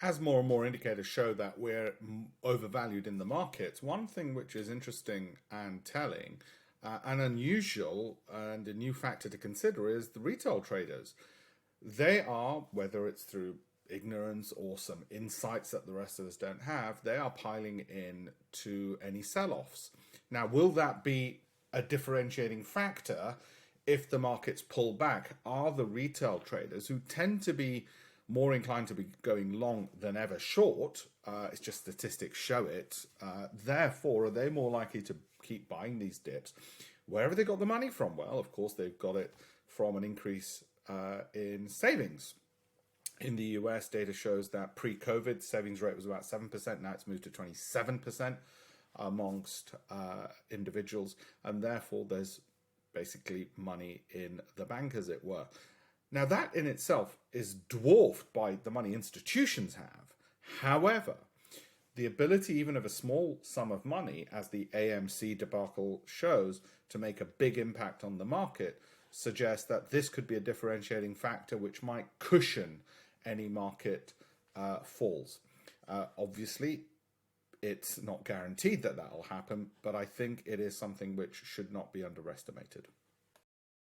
As more and more indicators show that we're overvalued in the markets, one thing which is interesting and telling and unusual and a new factor to consider is the retail traders. They are, whether it's through ignorance or some insights that the rest of us don't have, they are piling in to any sell offs. Now, will that be a differentiating factor if the markets pull back? Are the retail traders who tend to be more inclined to be going long than ever short? It's just statistics show it. Therefore, are they more likely to keep buying these dips? Where have they got the money from? Well, of course, they've got it from an increase in savings. In the US, data shows that pre-COVID savings rate was about 7%. Now it's moved to 27% amongst individuals, and therefore there's basically money in the bank, as it were. Now, that in itself is dwarfed by the money institutions have. However, the ability, even of a small sum of money, as the AMC debacle shows, to make a big impact on the market suggests that this could be a differentiating factor which might cushion any market falls. Obviously, it's not guaranteed that that will happen, but I think it is something which should not be underestimated.